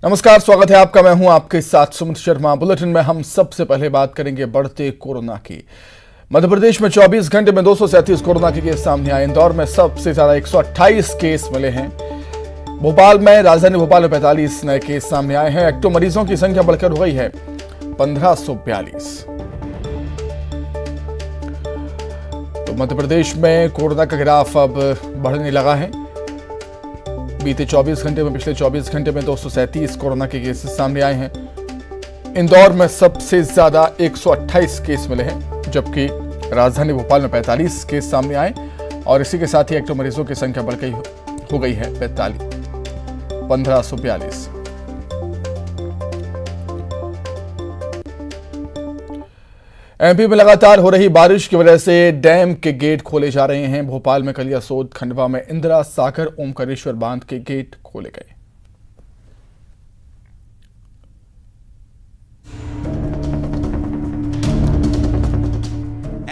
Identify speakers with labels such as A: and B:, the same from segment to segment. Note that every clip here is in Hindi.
A: नमस्कार, स्वागत है आपका। मैं हूं आपके साथ सुमित शर्मा। बुलेटिन में हम सबसे पहले बात करेंगे बढ़ते कोरोना की। मध्य प्रदेश में 24 घंटे में 237 कोरोना के केस सामने आए। इंदौर में सबसे ज्यादा 128 केस मिले हैं। भोपाल में, राजधानी भोपाल में 45 नए केस सामने आए हैं। एक्टिव मरीजों की संख्या बढ़कर हो गई है 1542। तो मध्य प्रदेश में कोरोना का ग्राफ अब बढ़ने लगा है। बीते 24 घंटे में, पिछले 24 घंटे में 237 कोरोना के केसेस सामने आए हैं। इंदौर में सबसे ज्यादा 128 केस मिले हैं, जबकि राजधानी भोपाल में 45 केस सामने आए और इसी के साथ ही एक्टिव मरीजों की संख्या बढ़ गई हो गई है 1542। एमपी में लगातार हो रही बारिश की वजह से डैम के गेट खोले जा रहे हैं। भोपाल में कलियासोत, खंडवा में इंदिरा सागर, ओमकारेश्वर बांध के गेट खोले गए।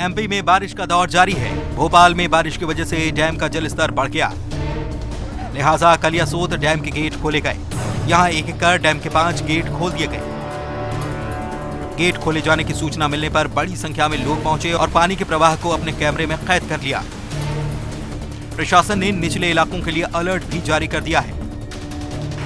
B: एमपी में बारिश का दौर जारी है। भोपाल में बारिश की वजह से डैम का जलस्तर बढ़ गया, लिहाजा कलियासोत डैम के गेट खोले गए। यहां एक कर डैम के 5 गेट खोल दिए गए। गेट खोले जाने की सूचना मिलने पर बड़ी संख्या में लोग पहुंचे और पानी के प्रवाह को अपने कैमरे में कैद कर लिया। प्रशासन ने निचले इलाकों के लिए अलर्ट भी जारी कर दिया है।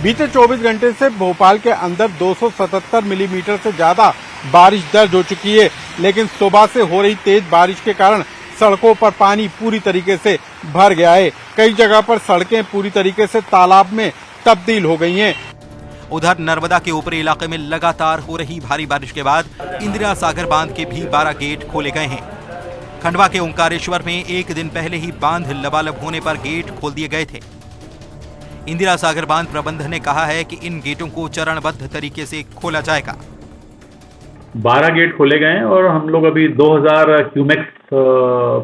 C: बीते 24 घंटे से भोपाल के अंदर 277 मिलीमीटर से ज्यादा बारिश दर्ज हो चुकी है, लेकिन सुबह से हो रही तेज बारिश के कारण सड़कों पर पानी पूरी तरीके से भर गया है। कई जगह पर सड़कें पूरी तरीके से तालाब में तब्दील हो गई हैं।
B: उधर नर्मदा के ऊपरी इलाके में लगातार हो रही भारी बारिश के बाद इंदिरा सागर बांध के भी 12 गेट खोले गए हैं। खंडवा के ओंकारेश्वर में एक दिन पहले ही बांध लबालब होने पर गेट खोल दिए गए थे। इंदिरा सागर बांध प्रबंधन ने कहा है कि इन गेटों को चरणबद्ध तरीके से खोला जाएगा।
D: 12 गेट खोले गए हैं और हम लोग अभी 2000 क्यूमेक्स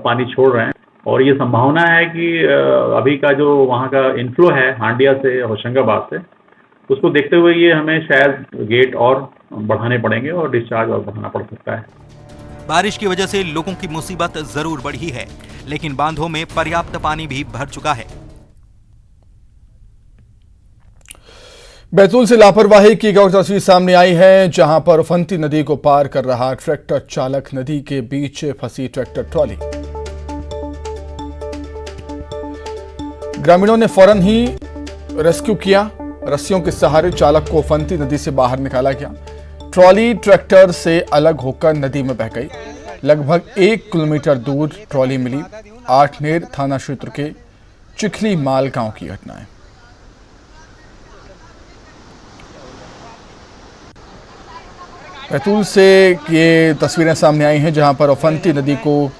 D: पानी छोड़ रहे हैं और ये संभावना है कि अभी का जो वहाँ का इनफ्लो है हांडिया से, होशंगाबाद से, उसको देखते हुए ये हमें शायद गेट और बढ़ाने पड़ेंगे और डिस्चार्ज और बढ़ाना पड़ सकता है।
B: बारिश की वजह से लोगों की मुसीबत जरूर बढ़ी है, लेकिन बांधों में पर्याप्त पानी भी भर चुका है।
A: बैतूल से लापरवाही की एक और तस्वीर सामने आई है, जहां पर उफनती नदी को पार कर रहा ट्रैक्टर चालक नदी के बीच फंसी ट्रैक्टर ट्रॉली। ग्रामीणों ने फौरन ही रेस्क्यू किया। रस्सियों के सहारे चालक को उफनती नदी से बाहर निकाला गया। ट्रॉली ट्रैक्टर से अलग होकर नदी में बह गई। लगभग 1 किलोमीटर दूर ट्रॉली मिली। आठनेर थाना क्षेत्र के चिखली माल गांव की घटना है। बैतूल से ये तस्वीरें सामने आई हैं, जहां पर उफनती नदी को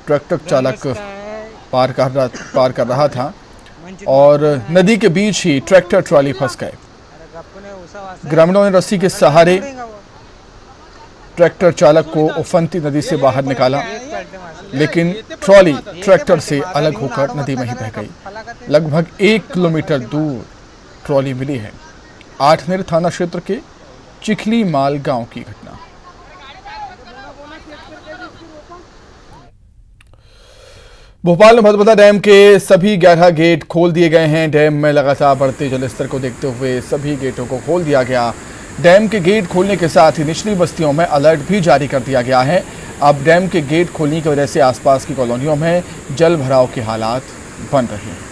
A: ट्रैक्टर चालक पार कर रहा था और नदी के बीच ही ट्रैक्टर ट्रॉली फंस गए। ग्रामीणों ने रस्सी के सहारे ट्रैक्टर चालक को उफनती नदी से बाहर निकाला, लेकिन ट्रॉली ट्रैक्टर से अलग होकर नदी में ही बह गई। लगभग 1 किलोमीटर दूर ट्रॉली मिली है। आठनेर थाना क्षेत्र के चिखली माल गांव की घटना। भोपाल में भदभदा डैम के सभी 11 गेट खोल दिए गए हैं। डैम में लगातार बढ़ते जलस्तर को देखते हुए सभी गेटों को खोल दिया गया। डैम के गेट खोलने के साथ ही निचली बस्तियों में अलर्ट भी जारी कर दिया गया है। अब डैम के गेट खोलने की वजह से आसपास की कॉलोनियों में जल भराव के हालात बन रहे हैं।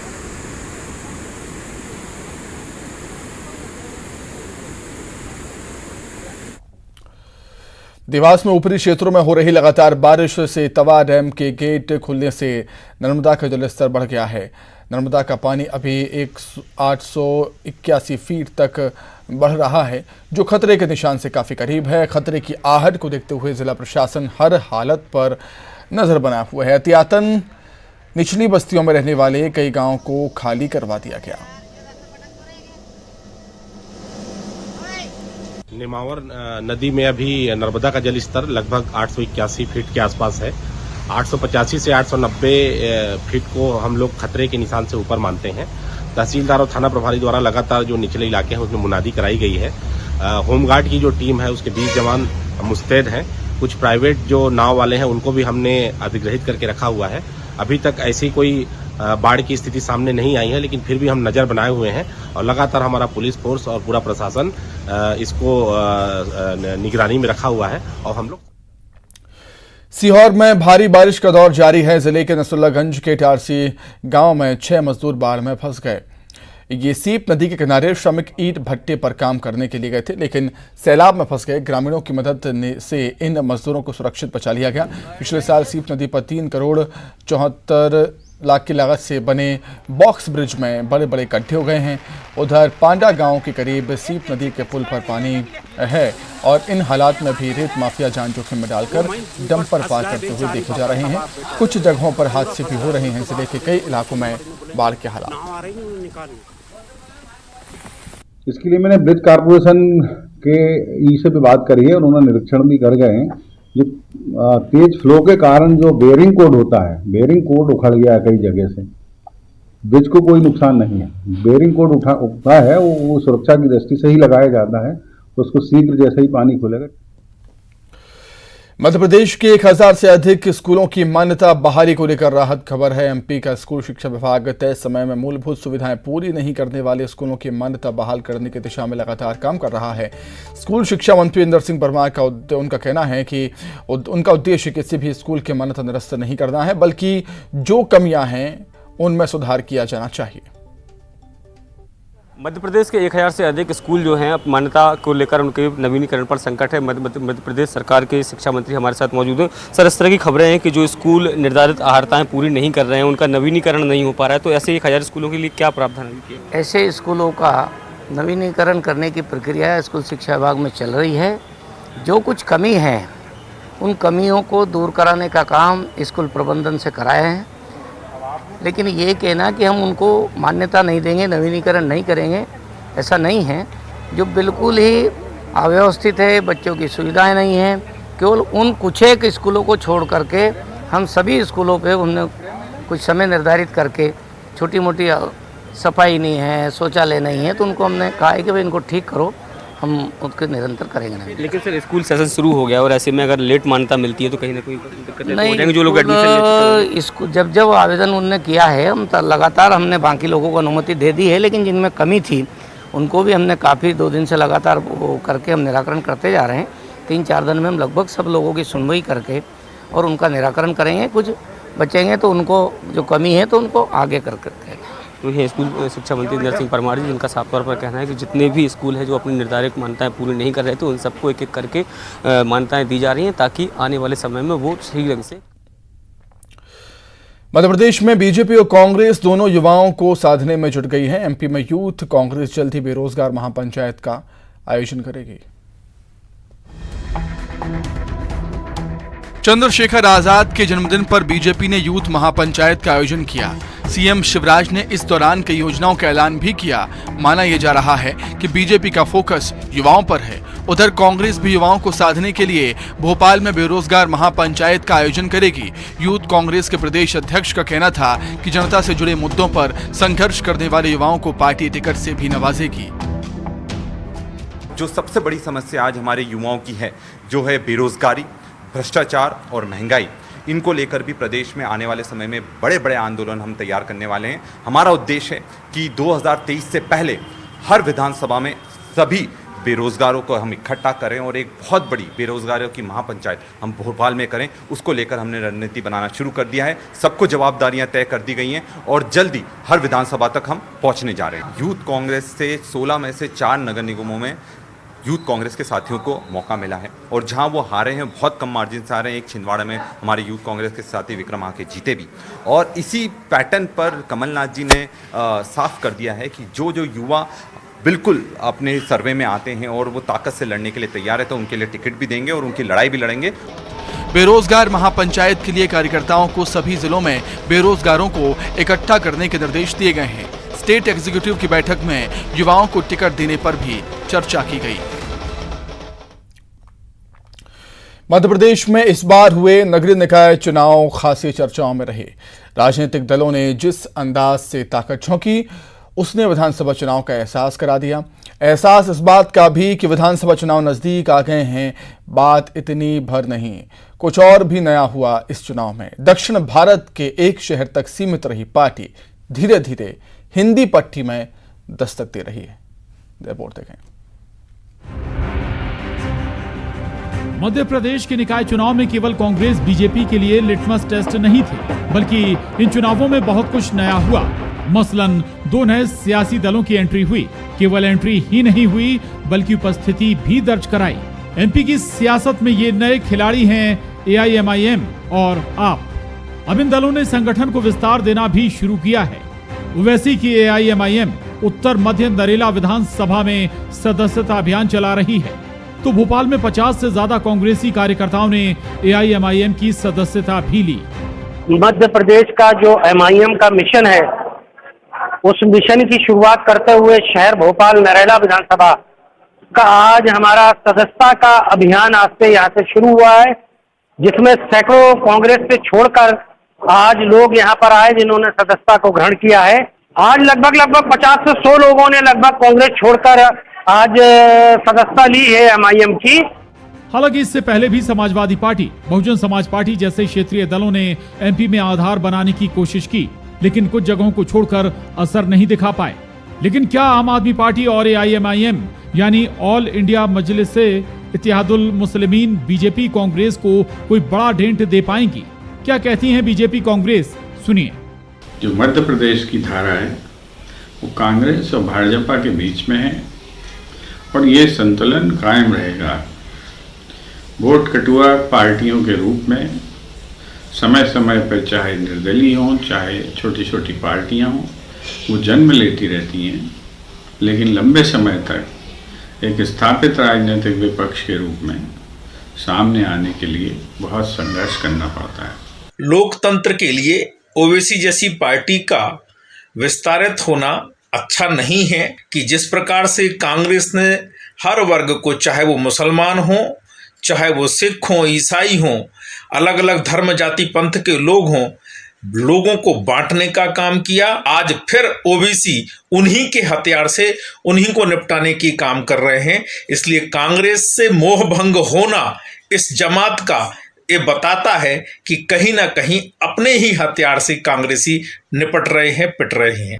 A: देवास में ऊपरी क्षेत्रों में हो रही लगातार बारिश से तवा डैम के गेट खुलने से नर्मदा का जलस्तर बढ़ गया है। नर्मदा का पानी अभी 881 फीट तक बढ़ रहा है, जो खतरे के निशान से काफ़ी करीब है। खतरे की आहट को देखते हुए जिला प्रशासन हर हालत पर नज़र बनाए हुए है। एहतियातन निचली बस्तियों में रहने वाले कई गांवों को खाली करवा दिया गया।
E: निमावर नदी में अभी नर्मदा का जलस्तर लगभग 881 फीट के आसपास है। 885 से 890 फीट को हम लोग खतरे के निशान से ऊपर मानते हैं। तहसीलदार और थाना प्रभारी द्वारा लगातार जो निचले इलाके हैं उसमें मुनादी कराई गई है। होमगार्ड की जो टीम है उसके 20 जवान मुस्तैद हैं। कुछ प्राइवेट जो नाव वाले हैं उनको भी हमने अधिग्रहित करके रखा हुआ है। अभी तक ऐसी कोई बाढ़ की स्थिति सामने नहीं आई है, लेकिन फिर भी हम नजर बनाए हुए हैं और लगातार हमारा पुलिस फोर्स और पूरा प्रशासन इसको निगरानी में रखा हुआ है। और हम लोग
A: सीहोर में भारी बारिश का दौर जारी है। जिले के नसरुल्लागंज के टारसी गांव में 6 मजदूर बाढ़ में फंस गए। ये सीप नदी के किनारे श्रमिक ईंट भट्टे पर काम करने के लिए गए थे, लेकिन सैलाब में फंस गए। ग्रामीणों की मदद से इन मजदूरों को सुरक्षित बचा लिया गया। पिछले साल सीप नदी पर 3 करोड़ 74 लाख की लागत से बने बॉक्स ब्रिज में बड़े बड़े गड्ढे हो गए हैं। उधर पांडा गांव के करीब सीप नदी के पुल पर पानी है और इन हालात में भी रेत माफिया जान जोखिम में डालकर डंपर पार करते हुए देखे जा रहे हैं। कुछ जगहों पर हादसे भी हो रहे हैं। जिले के कई इलाकों में बाढ़ के हालात।
F: इसके लिए मैंने ब्रिज कारपोरेशन के ई से भी बात करी है और उन्होंने निरीक्षण भी कर गए हैं। जो तेज फ्लो के कारण जो बेयरिंग कोड होता है, बेयरिंग कोड उखड़ गया है कई जगह से। ब्रिज को कोई नुकसान नहीं है। बेयरिंग कोड उठा है वो सुरक्षा की दृष्टि से ही लगाया जाता है, तो उसको शीघ्र जैसे ही पानी खुलेगा।
A: मध्य प्रदेश के 1000 से अधिक स्कूलों की मान्यता बहाली को लेकर राहत खबर है। एमपी का स्कूल शिक्षा विभाग तय समय में मूलभूत सुविधाएं पूरी नहीं करने वाले स्कूलों की मान्यता बहाल करने की दिशा में लगातार काम कर रहा है। स्कूल शिक्षा मंत्री इंदर सिंह परमार का उनका कहना है कि उनका उद्देश्य किसी भी स्कूल की मान्यता निरस्त नहीं करना है, बल्कि जो कमियां हैं उनमें सुधार किया जाना चाहिए।
G: मध्य प्रदेश के 1000 से अधिक स्कूल जो हैं अब मान्यता को लेकर उनके नवीनीकरण पर संकट है। मध्य प्रदेश सरकार के शिक्षा मंत्री हमारे साथ मौजूद हैं। सर, इस तरह की खबरें हैं कि जो स्कूल निर्धारित अहर्ताएं पूरी नहीं कर रहे हैं, उनका नवीनीकरण नहीं हो पा रहा है, तो ऐसे 1000 स्कूलों के लिए क्या प्रावधान किए?
H: ऐसे स्कूलों का नवीनीकरण करने की प्रक्रिया स्कूल शिक्षा विभाग में चल रही है। जो कुछ कमी है उन कमियों को दूर कराने का काम स्कूल प्रबंधन से कराए हैं, लेकिन ये कहना कि हम उनको मान्यता नहीं देंगे, नवीनीकरण नहीं करेंगे, ऐसा नहीं है। जो बिल्कुल ही अव्यवस्थित है, बच्चों की सुविधाएं नहीं हैं, केवल उन कुछ एक स्कूलों को छोड़ करके हम सभी स्कूलों पे हमने कुछ समय निर्धारित करके छोटी मोटी सफाई नहीं है, शौचालय नहीं है, तो उनको हमने कहा है कि भाई इनको ठीक करो, हम उसके निरंतर करेंगे नहीं।
G: लेकिन सर, स्कूल सेशन शुरू हो गया और ऐसे में अगर लेट मान्यता मिलती है तो कहीं ना कहीं दिक्कतें
H: नहीं
G: हो जाएंगी। जो लोग एडमिशन
H: जब जब आवेदन उनने किया है, हम लगातार हमने बाकी लोगों को अनुमति दे दी है, लेकिन जिनमें कमी थी उनको भी हमने काफ़ी 2 दिन से लगातार वो करके हम निराकरण करते जा रहे हैं। 3-4 दिन में हम लगभग सब लोगों की सुनवाई करके और उनका निराकरण करेंगे। कुछ बचेंगे तो उनको जो कमी है तो उनको आगे करके।
G: तो ये स्कूल शिक्षा मंत्री इंदर सिंह परमार जी, जिनका साफ तौर पर कहना है कि जितने भी स्कूल हैं जो अपनी निर्धारित मान्यताएं पूरी नहीं कर रहे थे, उन सबको एक एक करके मान्यताएं दी जा रही हैं ताकि आने वाले समय में वो सही ढंग से।
A: मध्य प्रदेश में बीजेपी और कांग्रेस दोनों युवाओं को साधने में जुट गई है। एमपी में यूथ कांग्रेस जल्द ही बेरोजगार महापंचायत का आयोजन करेगी। चंद्रशेखर आजाद के जन्मदिन पर बीजेपी ने यूथ महापंचायत का आयोजन किया। सीएम शिवराज ने इस दौरान कई योजनाओं का ऐलान भी किया। माना यह जा रहा है कि बीजेपी का फोकस युवाओं पर है। उधर कांग्रेस भी युवाओं को साधने के लिए भोपाल में बेरोजगार महापंचायत का आयोजन करेगी। यूथ कांग्रेस के प्रदेश अध्यक्ष का कहना था कि जनता से जुड़े मुद्दों पर संघर्ष करने वाले युवाओं को पार्टी टिकट से भी नवाजेगी।
I: जो सबसे बड़ी समस्या आज हमारे युवाओं की है, जो है बेरोजगारी, भ्रष्टाचार और महंगाई, इनको लेकर भी प्रदेश में आने वाले समय में बड़े बड़े आंदोलन हम तैयार करने वाले हैं। हमारा उद्देश्य है कि 2023 से पहले हर विधानसभा में सभी बेरोजगारों को हम इकट्ठा करें और एक बहुत बड़ी बेरोजगारों की महापंचायत हम भोपाल में करें। उसको लेकर हमने रणनीति बनाना शुरू कर दिया है। सबको जवाबदारियां तय कर दी गई हैं और जल्दी हर विधानसभा तक हम पहुंचने जा रहे हैं। यूथ कांग्रेस से 16 में से 4 नगर निगमों में यूथ कांग्रेस के साथियों को मौका मिला है और जहां वो हारे हैं, बहुत कम मार्जिन से हारे हैं। एक छिंदवाड़ा में हमारे यूथ कांग्रेस के साथी विक्रम आके जीते भी। और इसी पैटर्न पर कमलनाथ जी ने साफ कर दिया है कि जो जो युवा बिल्कुल अपने सर्वे में आते हैं और वो ताकत से लड़ने के लिए तैयार है, तो उनके लिए टिकट भी देंगे और उनकी लड़ाई भी लड़ेंगे।
A: बेरोजगार महापंचायत के लिए कार्यकर्ताओं को सभी जिलों में बेरोजगारों को इकट्ठा करने के निर्देश दिए गए हैं। स्टेट एग्जीक्यूटिव की बैठक में युवाओं को टिकट देने पर भी चर्चा की गई। मध्य प्रदेश में इस बार हुए नगरीय निकाय चुनाव खासी चर्चाओं में रहे। राजनीतिक दलों ने जिस अंदाज से ताकत झोंकी, उसने विधानसभा चुनाव का एहसास करा दिया। एहसास इस बात का भी कि विधानसभा चुनाव नजदीक आ गए हैं। बात इतनी भर नहीं, कुछ और भी नया हुआ इस चुनाव में। दक्षिण भारत के एक शहर तक सीमित रही पार्टी धीरे धीरे हिंदी पट्टी में दस्तक दे रही है। रिपोर्ट देखें।
J: मध्य प्रदेश के निकाय चुनाव में केवल कांग्रेस बीजेपी के लिए लिटमस टेस्ट नहीं थे, बल्कि इन चुनावों में बहुत कुछ नया हुआ। मसलन 2 नए सियासी दलों की एंट्री हुई। केवल एंट्री ही नहीं हुई बल्कि उपस्थिति भी दर्ज कराई। एमपी की सियासत में ये नए खिलाड़ी हैं AIMIM और आप। अब इन दलों ने संगठन को विस्तार देना भी शुरू किया है। ओवैसी की AIMIM उत्तर मध्य नरेला विधानसभा में सदस्यता अभियान चला रही है, तो भोपाल में 50 से ज्यादा कांग्रेसी कार्यकर्ताओं ने AIMIM की सदस्यता भी ली।
K: मध्य प्रदेश का जो MIM का मिशन है, उस मिशन की शुरुआत करते हुए शहर भोपाल नरेला विधानसभा का आज हमारा सदस्यता का अभियान आज से यहाँ से शुरू हुआ है, जिसमें सैकड़ों कांग्रेस से छोड़कर आज लोग यहाँ पर आए जिन्होंने सदस्यता को ग्रहण किया है। आज लगभग 50 से 100 लोगों ने लगभग कांग्रेस छोड़कर आज सदस्यता ली है MIM की।
J: हालांकि इससे पहले भी समाजवादी पार्टी, बहुजन समाज पार्टी जैसे क्षेत्रीय दलों ने MP में आधार बनाने की कोशिश की, लेकिन कुछ जगहों को छोड़कर असर नहीं दिखा पाए। लेकिन क्या आम आदमी पार्टी और AIMIM यानी ऑल इंडिया मजलिस इत्तेहादुल मुस्लिमीन बीजेपी कांग्रेस को कोई बड़ा डेंट दे पाएंगी? क्या कहती हैं बीजेपी कांग्रेस, सुनिए।
L: जो मध्य प्रदेश की धारा है वो कांग्रेस और भाजपा के बीच में है और ये संतुलन कायम रहेगा। वोट कटुआ पार्टियों के रूप में समय समय पर चाहे निर्दलीय हों चाहे छोटी छोटी पार्टियां हों, वो जन्म लेती रहती हैं, लेकिन लंबे समय तक एक स्थापित राजनीतिक विपक्ष के रूप में सामने आने के लिए बहुत संघर्ष करना पड़ता है।
M: लोकतंत्र के लिए ओवैसी जैसी पार्टी का विस्तारित होना अच्छा नहीं है कि जिस प्रकार से कांग्रेस ने हर वर्ग को, चाहे वो मुसलमान हो, चाहे वो सिख हो, ईसाई हो, अलग अलग धर्म जाति पंथ के लोग हों, लोगों को बांटने का काम किया। आज फिर ओबीसी उन्हीं के हथियार से उन्हीं को निपटाने की काम कर रहे हैं। इसलिए कांग्रेस से मोह भंग होना इस जमात का ये बताता है कि कहीं ना कहीं अपने ही हथियार से कांग्रेसी निपट रहे हैं, पिट रहे हैं।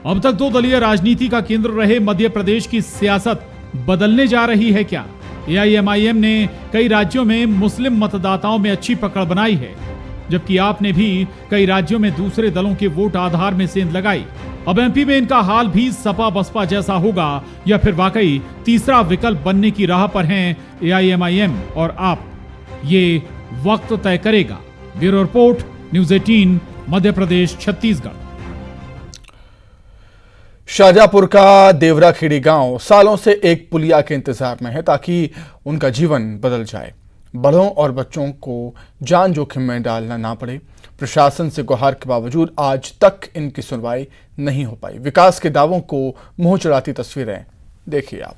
J: अब तक 2 दलीय राजनीति का केंद्र रहे मध्य प्रदेश की सियासत बदलने जा रही है क्या? AIMIM ने कई राज्यों में मुस्लिम मतदाताओं में अच्छी पकड़ बनाई है, जबकि आपने भी कई राज्यों में दूसरे दलों के वोट आधार में सेंध लगाई। अब MP में इनका हाल भी सपा बसपा जैसा होगा या फिर वाकई तीसरा विकल्प बनने की राह पर हैं AIMIM और आप? ये वक्त तय करेगा। Bureau report, news 18, Madhya Pradesh, Chhattisgarh.
A: Shahjahanpur का देवराखेड़ी गांव सालों से एक पुलिया के इंतजार में है ताकि उनका जीवन बदल जाए, बड़ों और बच्चों को जान जोखिम में डालना ना पड़े। प्रशासन से गुहार के बावजूद आज तक इनकी सुनवाई नहीं हो पाई। विकास के दावों को मुंह चढ़ाती तस्वीरें देखिए आप।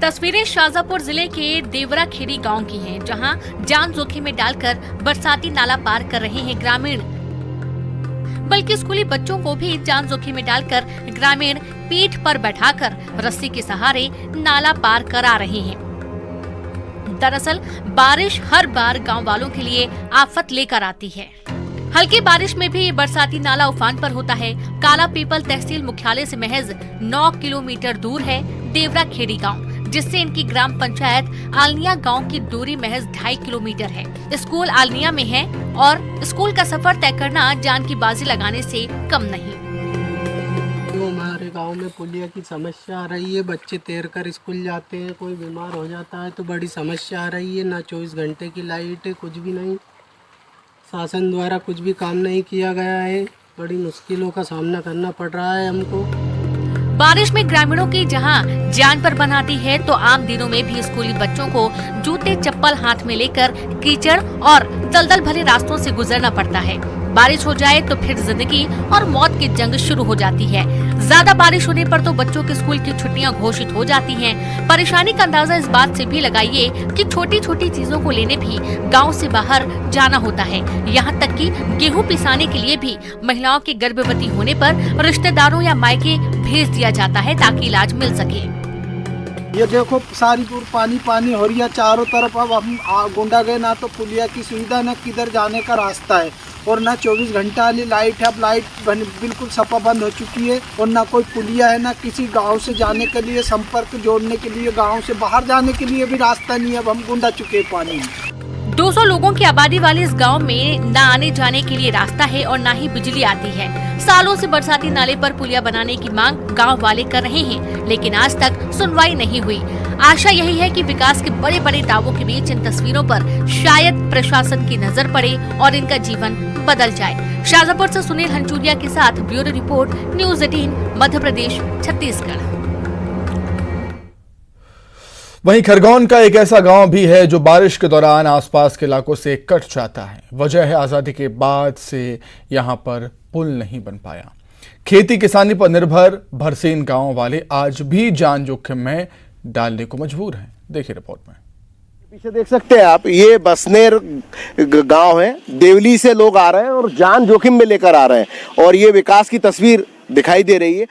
N: तस्वीरें शाहजहांपुर जिले के देवराखेड़ी गांव की हैं, जहां जान जोखिम में डालकर बरसाती नाला पार कर रहे हैं ग्रामीण। बल्कि स्कूली बच्चों को भी जान जोखिम में डालकर ग्रामीण पीठ पर बैठाकर रस्सी के सहारे नाला पार करा रहे हैं। दरअसल बारिश हर बार गांव वालों के लिए आफत लेकर आती है। हल्की बारिश में भी बरसाती नाला उफान पर होता है। काला पीपल तहसील मुख्यालय से महज 9 किलोमीटर दूर है देवराखेड़ी गांव, जिससे इनकी ग्राम पंचायत आलनिया गांव की दूरी महज 2.5 किलोमीटर है। स्कूल आलनिया में है और स्कूल का सफर तय करना जान की बाजी लगाने से कम नहीं।
O: तो हमारे गांव में पुलिया की समस्या आ रही है। बच्चे तैर कर स्कूल जाते हैं, कोई बीमार हो जाता है तो बड़ी समस्या आ रही है। ना 24 घंटे की लाइट है, कुछ भी नहीं। शासन द्वारा कुछ भी काम नहीं किया गया है। बड़ी मुश्किलों का सामना करना पड़ रहा है हमको।
N: बारिश में ग्रामीणों की जहां जान पर बनाती है, तो आम दिनों में भी स्कूली बच्चों को जूते चप्पल हाथ में लेकर कीचड़ और दलदल भरे रास्तों से गुजरना पड़ता है। बारिश हो जाए तो फिर जिंदगी और मौत की जंग शुरू हो जाती है। ज्यादा बारिश होने पर तो बच्चों के स्कूल की छुट्टियां घोषित हो जाती हैं। परेशानी का अंदाजा इस बात से भी लगाइए कि छोटी छोटी चीजों को लेने भी गांव से बाहर जाना होता है। यहाँ तक कि गेहूं पिसाने के लिए भी महिलाओं के गर्भवती होने पर रिश्तेदारों या मायके भेज दिया जाता है ताकि इलाज मिल सके।
O: ये देखो सारी दूर पानी पानी हो रही है चारों तरफ। अब हम गोंडा गए ना तो पुलिया की सुविधा ना किधर जाने का रास्ता है और ना 24 घंटा वाली लाइट है। अब लाइट बिल्कुल सफा बंद हो चुकी है और ना कोई पुलिया है, ना किसी गांव से जाने के लिए संपर्क जोड़ने के लिए, गांव से बाहर जाने के लिए भी रास्ता नहीं है। अब हम गुंडा चुके हैं पानी में।
N: 200 लोगों की आबादी वाले इस गांव में न आने जाने के लिए रास्ता है और न ही बिजली आती है। सालों से बरसाती नाले पर पुलिया बनाने की मांग गांव वाले कर रहे हैं, लेकिन आज तक सुनवाई नहीं हुई। आशा यही है कि विकास के बड़े बड़े दावों के बीच इन तस्वीरों पर शायद प्रशासन की नजर पड़े और इनका जीवन बदल जाए। शाजापुर से सुनील हंचूरिया के साथ bureau report, news 18, Madhya Pradesh, Chhattisgarh.
A: वहीं खरगोन का एक ऐसा गांव भी है जो बारिश के दौरान आसपास के इलाकों से कट जाता है। वजह है आजादी के बाद से यहां पर पुल नहीं बन पाया। खेती किसानी पर निर्भर भरसेन गांव वाले आज भी जान जोखिम में डालने को मजबूर हैं। देखिए रिपोर्ट में।
P: पीछे देख सकते हैं आप, ये बसनेर गांव है। देवली से लोग आ रहे हैं और जान जोखिम में लेकर आ रहे हैं और ये विकास की तस्वीर दिखाई दे रही है।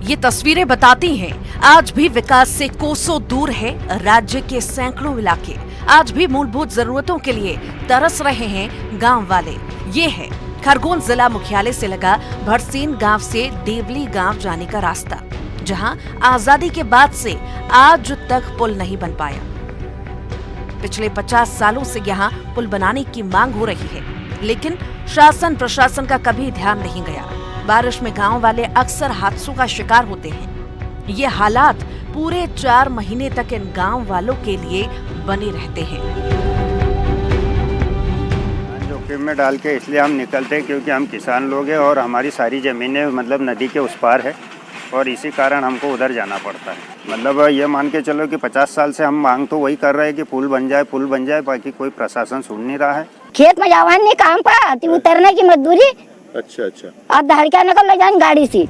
Q: ये तस्वीरें बताती हैं आज भी विकास से कोसों दूर है राज्य के सैकड़ों इलाके। आज भी मूलभूत जरूरतों के लिए तरस रहे हैं गांव वाले। ये है खरगोन जिला मुख्यालय से लगा भरसेन गांव से देवली गांव जाने का रास्ता, जहां आजादी के बाद से आज तक पुल नहीं बन पाया। पिछले 50 सालों से यहां पुल बनाने की मांग हो रही है, लेकिन शासन प्रशासन का कभी ध्यान नहीं गया। बारिश में गांव वाले अक्सर हादसों का शिकार होते हैं। ये हालात पूरे 4 महीने तक इन गांव वालों के लिए बने रहते हैं।
R: जोखिम में डाल के इसलिए हम निकलते हैं क्योंकि हम किसान लोग हैं और हमारी सारी ज़मीनें मतलब नदी के उस पार है और इसी कारण हमको उधर जाना पड़ता है। मतलब ये मान के चलो कि 50 साल से हम मांग तो वही कर रहे हैं कि पुल बन जाए, बाकी कोई प्रशासन सुन नहीं रहा है।
S: खेत में जावा नहीं काम पर उतरने की मजदूरी।
P: अच्छा।
S: अब धार क्या निकल जाए गाड़ी से।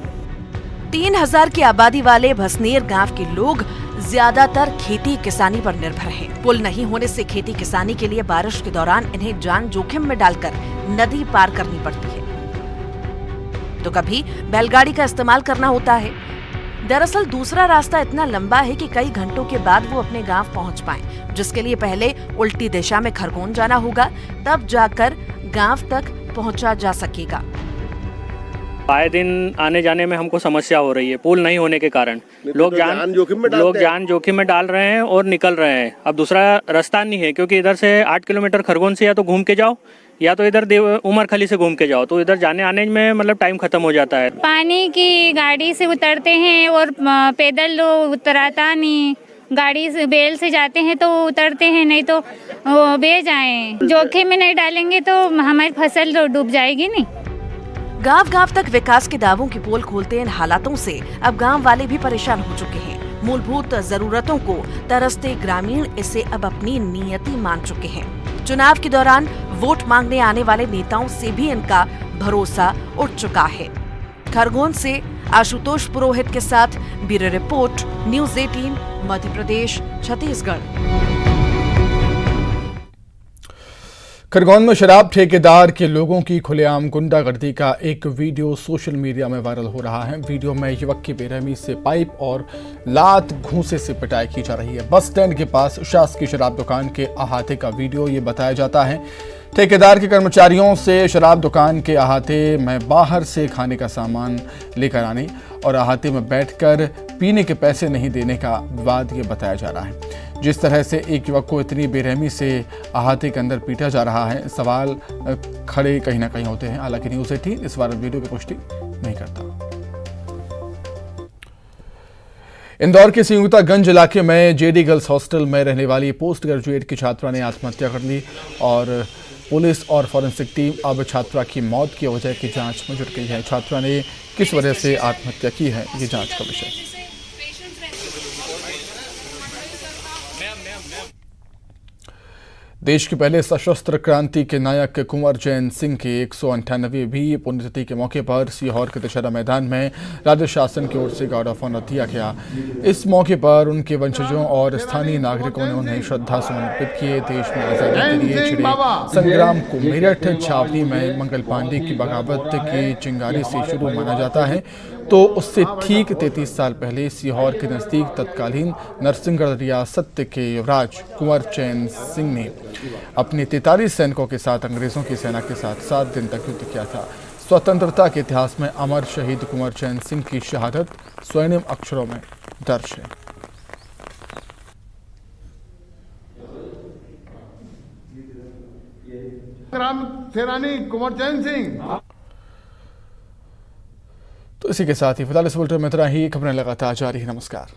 Q: 3000 की आबादी वाले भसनेर गांव के लोग ज्यादातर खेती किसानी पर निर्भर हैं। पुल नहीं होने से खेती किसानी के लिए बारिश के दौरान इन्हें जान जोखिम में डालकर नदी पार करनी पड़ती है, तो कभी बैलगाड़ी का इस्तेमाल करना होता है। दरअसल दूसरा रास्ता इतना लंबा है कि कई घंटों के बाद वो अपने गांव पहुंच पाएं, जिसके लिए पहले उल्टी दिशा में खरगोन जाना होगा, तब जाकर गांव तक पहुंचा जा सकेगा।
T: आए दिन आने जाने में हमको समस्या हो रही है पुल नहीं होने के कारण। लोग जान जोखिम में डाल रहे हैं और निकल रहे हैं। अब दूसरा रास्ता नहीं है, क्योंकि इधर से 8 किलोमीटर खरगोन से या तो घूम के जाओ या तो इधर उमरखली से घूम के जाओ, तो इधर जाने आने में मतलब टाइम खत्म हो जाता है।
U: पानी की गाड़ी से उतरते हैं और पैदल उतराता नहीं। गाड़ी से बेल से जाते हैं तो उतरते हैं, नहीं तो बह जाएं। जोखिम में नहीं डालेंगे तो हमारी फसल तो डूब जाएगी नहीं।
Q: गांव-गांव तक विकास के दावों की पोल खोलते इन हालातों से अब गांव वाले भी परेशान हो चुके हैं। मूलभूत जरूरतों को तरसते ग्रामीण इसे अब अपनी नियति मान चुके हैं। चुनाव के दौरान वोट मांगने आने वाले नेताओं से भी इनका भरोसा उठ चुका है। खरगोन से आशुतोष पुरोहित के साथ bureau report, news 18, Madhya Pradesh, Chhattisgarh.
A: Khargone में शराब ठेकेदार के लोगों की खुलेआम गुंडागर्दी का एक वीडियो सोशल मीडिया में वायरल हो रहा है। वीडियो में युवक की बेरहमी से पाइप और लात घूंसे से पिटाई की जा रही है। बस स्टैंड के पास शासकीय शराब दुकान के अहाते का वीडियो ये बताया जाता है। ठेकेदार के कर्मचारियों से शराब दुकान के अहाते में बाहर से खाने का सामान लेकर आने और अहाते में बैठकर पीने के पैसे नहीं देने का विवाद ये बताया जा रहा है। जिस तरह से एक युवक को इतनी बेरहमी से अहाते के अंदर पीटा जा रहा है, सवाल खड़े कहीं ना कहीं होते हैं। हालांकि न्यूज़ 18 इस वायरल वीडियो की पुष्टि नहीं करता। इंदौर के संयुक्तागंज इलाके में जेडी गर्ल्स हॉस्टल में रहने वाली पोस्ट ग्रेजुएट की छात्रा ने आत्महत्या कर ली और पुलिस और फॉरेंसिक टीम अब छात्रा की मौत की वजह की जांच में जुट गई है। छात्रा ने किस वजह से आत्महत्या की है, ये जांच का विषय। देश के पहले सशस्त्र क्रांति के नायक कुंवर जैन सिंह की 198वीं पुण्यतिथि के मौके पर सीहोर के दशहरा मैदान में राज्य शासन की ओर से गार्ड ऑफ ऑनर दिया गया। इस मौके पर उनके वंशजों और स्थानीय नागरिकों ने उन्हें श्रद्धा सुमन अर्पित किए। देश में आजादी के लिए छिड़े संग्राम को मेरठ छावनी में मंगल पांडे की बगावत की चिंगारी से शुरू माना जाता है, तो उससे ठीक 33 साल पहले सीहोर के नजदीक तत्कालीन नरसिंहगढ़ रियासत के युवराज कुंवर जैन सिंह ने अपने 43 सैनिकों के साथ अंग्रेजों की सेना के साथ 7 दिन तक युद्ध किया था। स्वतंत्रता के इतिहास में अमर शहीद कुंवर जैन सिंह की शहादत स्वर्णिम अक्षरों में दर्ज है।
C: सेनानी कुंवर जैन सिंह।
A: तो इसी के साथ ही फिलहाल इस बुलेटिन में इतना ही। खबरें लगातार जारी है। नमस्कार।